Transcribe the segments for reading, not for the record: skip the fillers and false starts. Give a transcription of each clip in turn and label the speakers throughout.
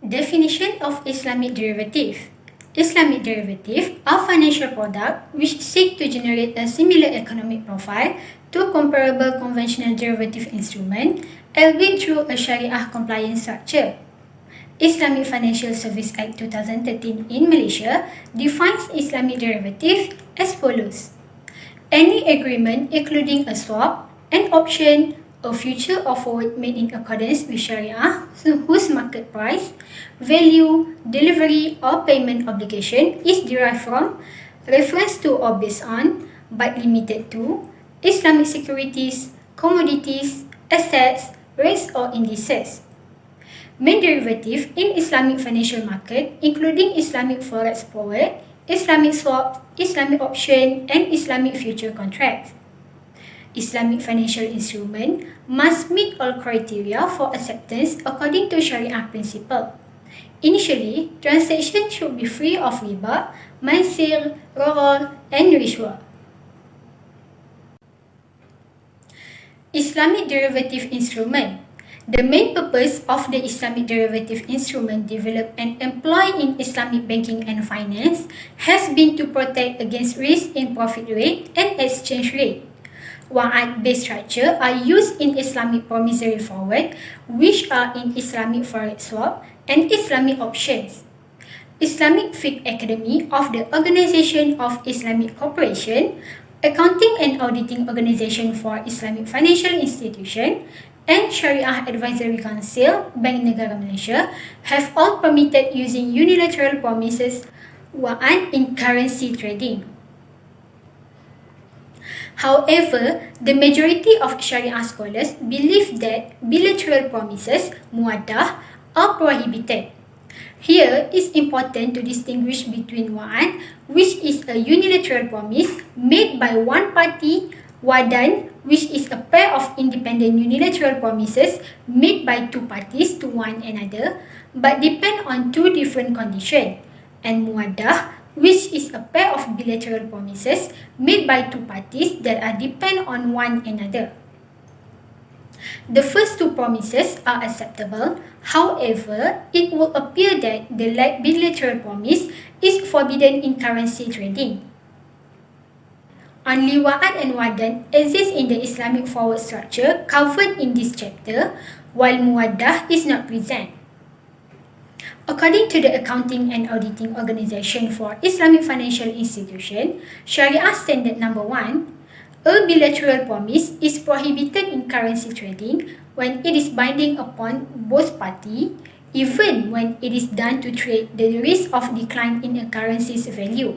Speaker 1: Definition of Islamic derivative. Islamic derivative are financial products which seek to generate a similar economic profile to comparable conventional derivative instrument, albeit through a Sharia compliant structure. Islamic Financial Service Act 2013 in Malaysia defines Islamic derivative as follows. Any agreement including a swap, an option, a future or forward made in accordance with Sharia whose market price, value, delivery or payment obligation is derived from, reference to or based on, but limited to, Islamic securities, commodities, assets, rates or indices. Main derivative in Islamic financial market including Islamic forex forward, Islamic swap, Islamic option and Islamic future contracts. Islamic financial instrument must meet all criteria for acceptance according to Sharia principle. Initially, transaction should be free of riba, maisir, gharar, and rishwa. Islamic derivative instrument. The main purpose of the Islamic derivative instrument developed and employed in Islamic banking and finance has been to protect against risk in profit rate and exchange rate. Wa'ad-based structure are used in Islamic promissory forward, which are in Islamic forex swap and Islamic options. Islamic Fiqh Academy of the Organization of Islamic Cooperation, Accounting and Auditing Organization for Islamic Financial Institution, and Sharia Advisory Council, Bank Negara Malaysia, have all permitted using unilateral promises wa'ad in currency trading. However, the majority of Sharia scholars believe that bilateral promises, muadah, are prohibited. Here, it's important to distinguish between wa'ad, which is a unilateral promise made by one party, wadan, which is a pair of independent unilateral promises made by two parties to one another, but depend on two different conditions, and muadah, which is a pair of bilateral promises made by two parties that are depend on one another. The first two promises are acceptable, however, it will appear that the bilateral promise is forbidden in currency trading. Only wa'ad and wadan exist in the Islamic forward structure covered in this chapter, while muadah is not present. According to the Accounting and Auditing Organization for Islamic Financial Institution, Sharia Standard Number 1, a bilateral promise is prohibited in currency trading when it is binding upon both parties, even when it is done to trade the risk of decline in a currency's value.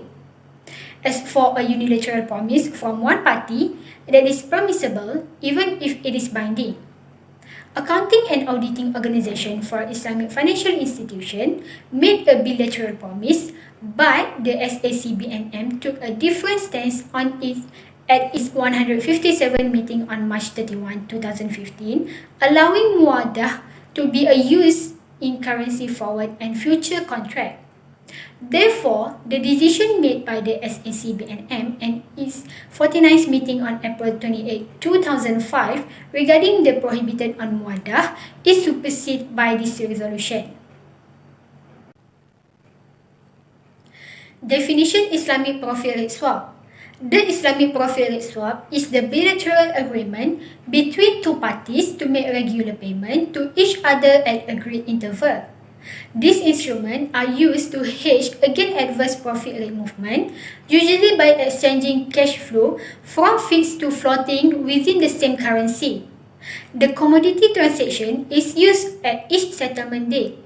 Speaker 1: As for a unilateral promise from one party, that is permissible even if it is binding. Accounting and Auditing Organization for Islamic Financial Institution made a bilateral promise, but the SACBNM took a different stance on it at its 157 meeting on March 31, 2015, allowing muadah to be used in currency forward and future contract. Therefore, the decision made by the SACBNM and its 49th meeting on April 28, 2005 regarding the prohibited on muadah is superseded by this resolution. Definition Islamic Profit Rate Swap. The Islamic Profit Rate Swap is the bilateral agreement between two parties to make regular payment to each other at agreed interval. These instruments are used to hedge against adverse profit rate movement, usually by exchanging cash flow from fixed to floating within the same currency. The commodity transaction is used at each settlement date.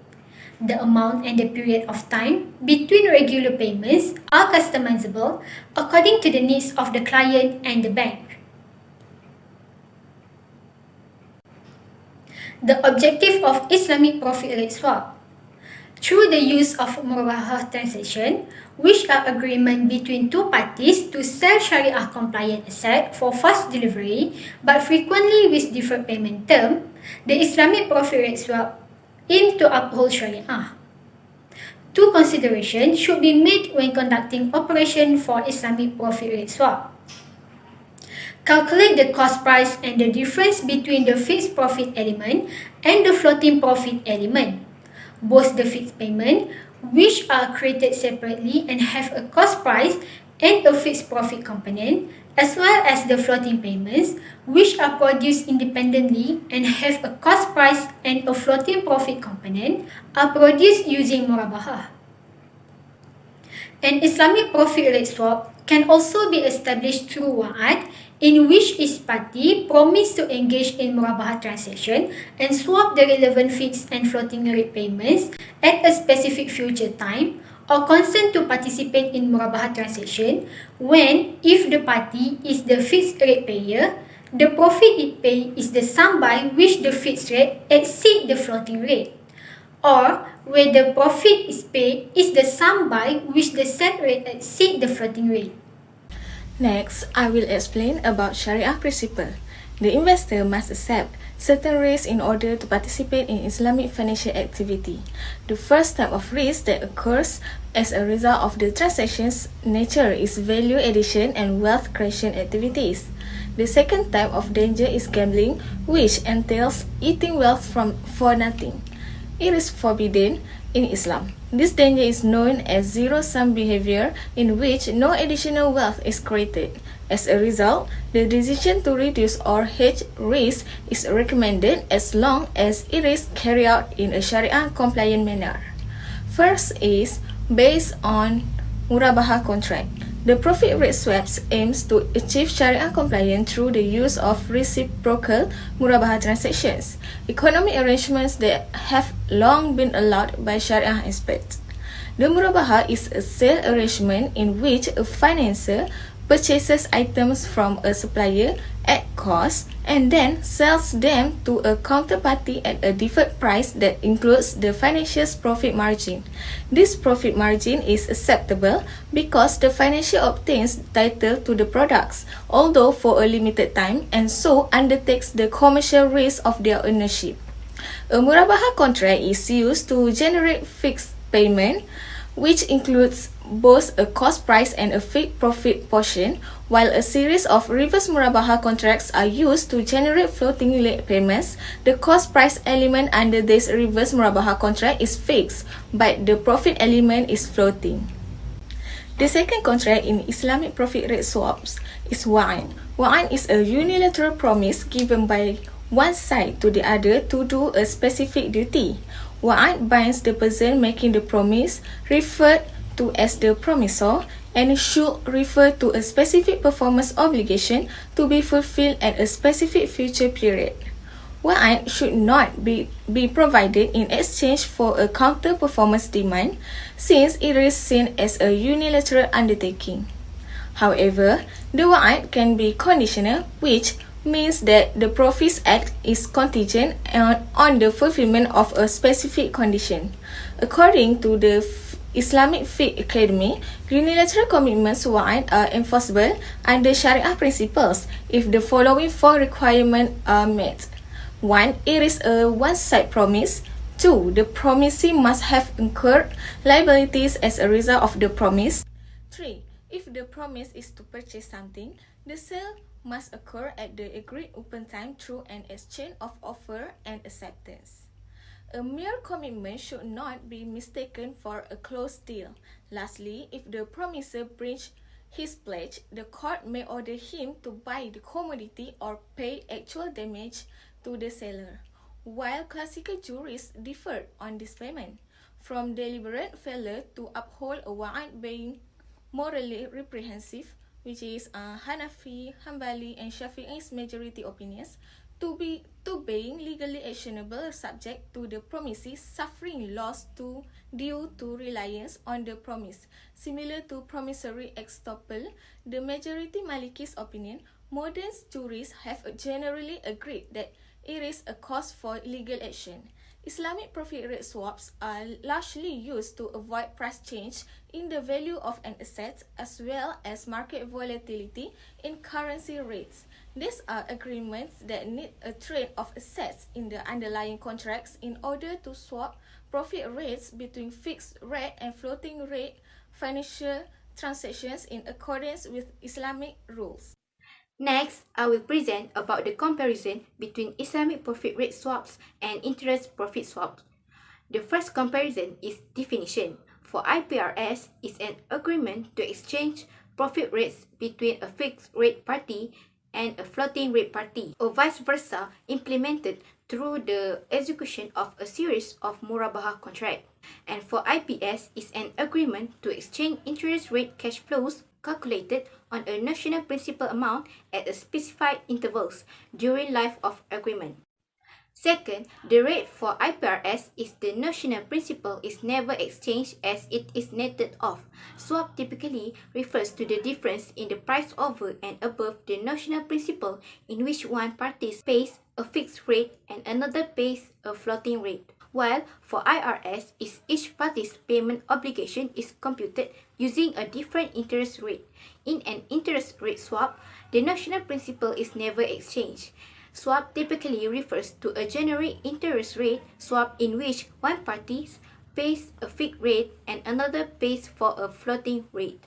Speaker 1: The amount and the period of time between regular payments are customizable according to the needs of the client and the bank. The objective of Islamic Profit Rate Swap. Through the use of murabahah transaction, which are agreement between two parties to sell Sharia compliant asset for fast delivery but frequently with deferred payment term, the Islamic Profit Rate Swap aims to uphold Sharia. Two considerations should be made when conducting operation for Islamic Profit Rate Swap. Calculate the cost price and the difference between the fixed profit element and the floating profit element. both the fixed payment, which are created separately and have a cost price and a fixed profit component, as well as the floating payments, which are produced independently and have a cost price and a floating profit component, are produced using murabahah. An Islamic profit rate swap can also be established through wa'ad, in which each party promise to engage in murabahah transaction and swap the relevant fixed and floating rate payments at a specific future time, or consent to participate in murabahah transaction when, if the party is the fixed rate payer, the profit it pay is the sum by which the fixed rate exceed the floating rate, or where the profit is paid is the sum by which the set rate exceeds the floating rate.
Speaker 2: Next, I will explain about Sharia principle. The investor must accept certain risks in order to participate in Islamic financial activity. The first type of risk that occurs as a result of the transaction's nature is value addition and wealth creation activities. The second type of danger is gambling, which entails eating wealth for nothing. It is forbidden in Islam. This danger is known as zero-sum behavior, in which no additional wealth is created. As a result, the decision to reduce or hedge risk is recommended as long as it is carried out in a Sharia-compliant manner. First is based on murabahah contract. The profit rate swaps aims to achieve Sharia compliance through the use of reciprocal murabahah transactions, economic arrangements that have long been allowed by Sharia aspects. The murabahah is a sale arrangement in which a financier purchases items from a supplier at cost and then sells them to a counterparty at a deferred price that includes the financier's profit margin. This profit margin is acceptable because the financier obtains title to the products, although for a limited time, and so undertakes the commercial risk of their ownership. A murabahah contract is used to generate fixed payment, which includes both a cost price and a fixed profit portion, while a series of reverse murabahah contracts are used to generate floating rate payments. The cost price element under this reverse murabahah contract is fixed, but the profit element is floating. The second contract in Islamic profit rate swaps is wa'ad. Wa'ad is a unilateral promise given by one side to the other to do a specific duty. Wa'ad binds the person making the promise, referred to as the promisor, and should refer to a specific performance obligation to be fulfilled at a specific future period. Wa'ad should not be provided in exchange for a counter-performance demand, since it is seen as a unilateral undertaking. However, the wa'ad can be conditional, which means that the Profits Act is contingent on the fulfillment of a specific condition. According to the Islamic Fiqh Academy, unilateral commitments wa'ad are enforceable under Sharia principles if the following four requirements are met. 1. It is a one-side promise. 2. The promisee must have incurred liabilities as a result of the promise. 3. If the promise is to purchase something, the sale must occur at the agreed open time through an exchange of offer and acceptance. A mere commitment should not be mistaken for a closed deal. Lastly, if the promiser breaches his pledge, the court may order him to buy the commodity or pay actual damage to the seller. While classical jurists differed on this payment, from deliberate failure to uphold a wa'ad being morally reprehensible, which is Hanafi, Hanbali, and Shafi'i's majority opinions, to being legally actionable subject to the promisee suffering loss due to reliance on the promise. Similar to promissory estoppel, the majority Maliki's opinion, modern jurists have generally agreed that it is a cause for legal action. Islamic profit rate swaps are largely used to avoid price change in the value of an asset as well as market volatility in currency rates. These are agreements that need a trade of assets in the underlying contracts in order to swap profit rates between fixed rate and floating rate financial transactions in accordance with Islamic rules.
Speaker 3: Next, I will present about the comparison between Islamic profit rate swaps and interest profit swaps. The first comparison is definition. For IPRS, it's an agreement to exchange profit rates between a fixed rate party and a floating rate party, or vice versa, implemented through the execution of a series of murabahah contracts. And for IPS, it's an agreement to exchange interest rate cash flows calculated on a notional principal amount at a specified intervals during life of agreement. Second, the rate for IPRS is the notional principal is never exchanged as it is netted off. Swap typically refers to the difference in the price over and above the notional principal in which one party pays a fixed rate and another pays a floating rate. While for IRS, is each party's payment obligation is computed using a different interest rate. In an interest rate swap, the notional principal is never exchanged. Swap typically refers to a generic interest rate swap in which one party pays a fixed rate and another pays for a floating rate.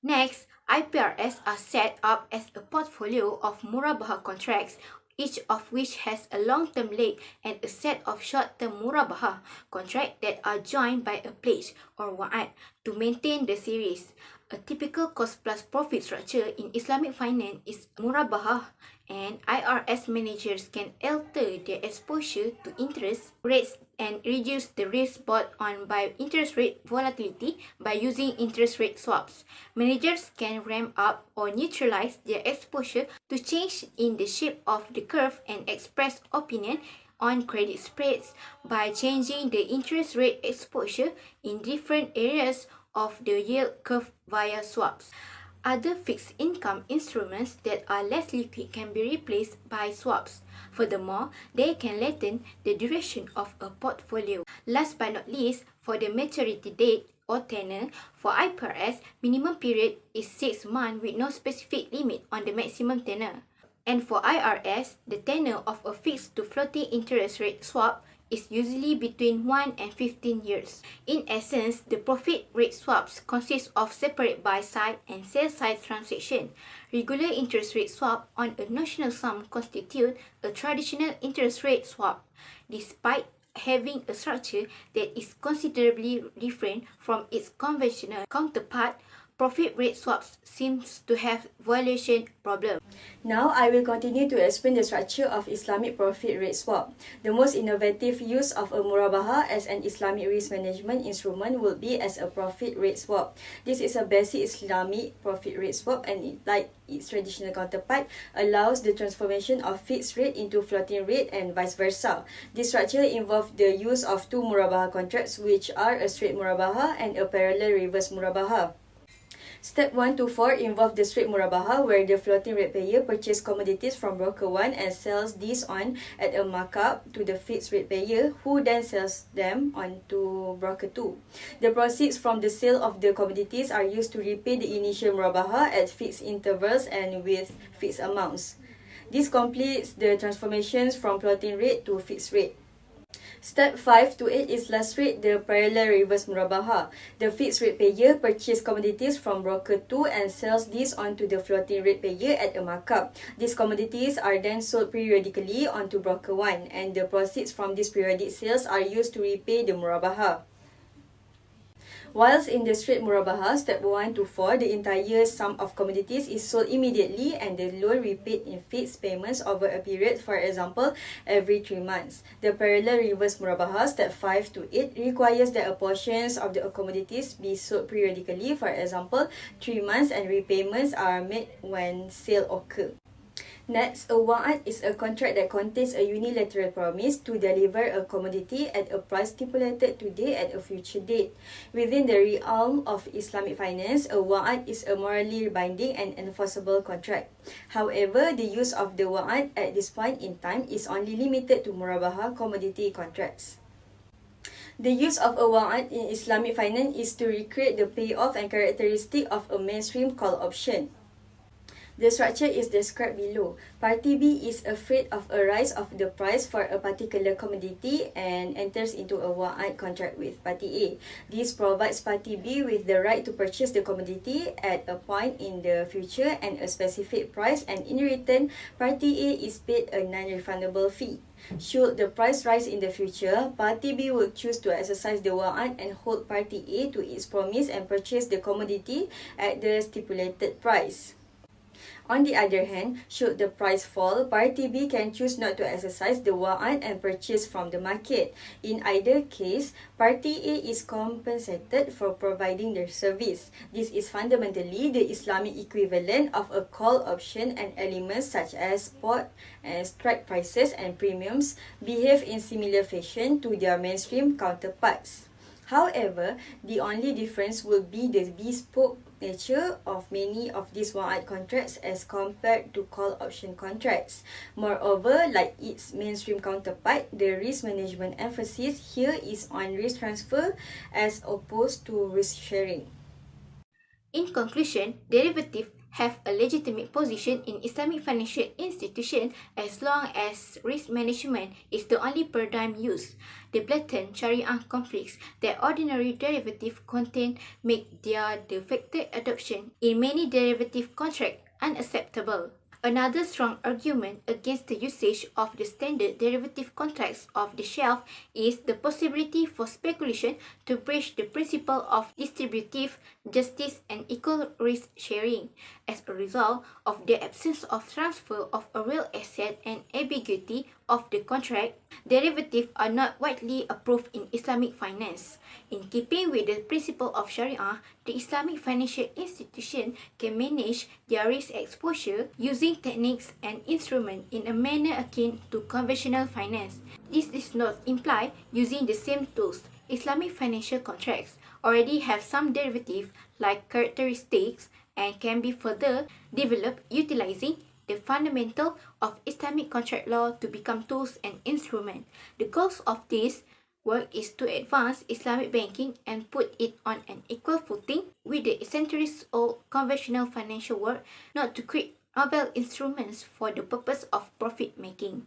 Speaker 3: Next, IPRS are set up as a portfolio of murabahah contracts, each of which has a long-term leg and a set of short-term murabahah contracts that are joined by a pledge or wa'ad to maintain the series. A typical cost plus profit structure in Islamic finance is murabahah, and IRS managers can alter their exposure to interest rates and reduce the risk brought on by interest rate volatility by using interest rate swaps. Managers can ramp up or neutralize their exposure to change in the shape of the curve and express opinion on credit spreads by changing the interest rate exposure in different areas of the yield curve via swaps. Other fixed income instruments that are less liquid can be replaced by swaps. Furthermore, they can lengthen the duration of a portfolio. Last but not least, for the maturity date or tenor, for IPRS, minimum period is 6 months with no specific limit on the maximum tenor. And for IRS, the tenor of a fixed to floating interest rate swap is usually between 1 and 15 years. In essence, the profit rate swaps consist of separate buy-side and sell-side transactions. Regular interest rate swap on a notional sum constitute a traditional interest rate swap, despite having a structure that is considerably different from its conventional counterpart. Profit rate swaps seems to have valuation problem.
Speaker 2: Now, I will continue to explain the structure of Islamic profit rate swap. The most innovative use of a murabahah as an Islamic risk management instrument would be as a profit rate swap. This is a basic Islamic profit rate swap, and like its traditional counterpart, allows the transformation of fixed rate into floating rate and vice versa. This structure involves the use of two murabahah contracts, which are a straight murabahah and a parallel reverse murabahah. Step 1 to 4 involve the straight murabahah, where the floating rate payer purchases commodities from broker 1 and sells these on at a markup to the fixed rate payer, who then sells them on to broker 2. The proceeds from the sale of the commodities are used to repay the initial murabahah at fixed intervals and with fixed amounts. This completes the transformations from floating rate to fixed rate. Step 5 to 8 illustrate the parallel reverse murabahah. The fixed rate payer purchases commodities from broker 2 and sells these on to the floating rate payer at a markup. These commodities are then sold periodically onto broker 1, and the proceeds from these periodic sales are used to repay the murabahah. Whilst in the straight murabahah, step 1 to 4, the entire sum of commodities is sold immediately and the loan repaid in fixed payments over a period, for example, every 3 months. The parallel reverse murabahah, step 5 to 8, requires that a portion of the commodities be sold periodically, for example, 3 months, and repayments are made when sale occur. Next, a wa'ad is a contract that contains a unilateral promise to deliver a commodity at a price stipulated today at a future date. Within the realm of Islamic finance, a wa'ad is a morally binding and enforceable contract. However, the use of the wa'ad at this point in time is only limited to murabahah commodity contracts. The use of a wa'ad in Islamic finance is to recreate the payoff and characteristic of a mainstream call option.
Speaker 4: The structure is described below. Party B is afraid of a rise of the price for a particular commodity and enters into a wa'ad contract with Party A. This provides Party B with the right to purchase the commodity at a point in the future and a specific price, and in return, Party A is paid a non-refundable fee. Should the price rise in the future, Party B will choose to exercise the wa'ad and hold Party A to its promise and purchase the commodity at the stipulated price. On the other hand, should the price fall, Party B can choose not to exercise the wa'ad and purchase from the market. In either case, Party A is compensated for providing their service. This is fundamentally the Islamic equivalent of a call option, and elements such as spot and strike prices and premiums behave in similar fashion to their mainstream counterparts. However, the only difference will be the bespoke nature of many of these wa'ad contracts as compared to call option contracts. Moreover, like its mainstream counterpart, the risk management emphasis here is on risk transfer as opposed to risk sharing.
Speaker 3: In conclusion, derivatives have a legitimate position in Islamic financial institutions as long as risk management is the only paradigm used. The blatant Sharia conflicts that ordinary derivatives contain make their de facto adoption in many derivative contracts unacceptable. Another strong argument against the usage of the standard derivative contracts off the shelf is the possibility for speculation to breach the principle of distributive justice and equal risk sharing. As a result of the absence of transfer of a real asset and ambiguity of the contract, derivatives are not widely approved in Islamic finance. In keeping with the principle of Sharia, the Islamic financial institution can manage their risk exposure using techniques and instruments in a manner akin to conventional finance. This does not imply using the same tools. Islamic financial contracts already have some derivative like characteristics and can be further developed utilizing the fundamental of Islamic contract law to become tools and instruments. The goal of this work is to advance Islamic banking and put it on an equal footing with the centuries-old conventional financial work, not to create novel instruments for the purpose of profit making.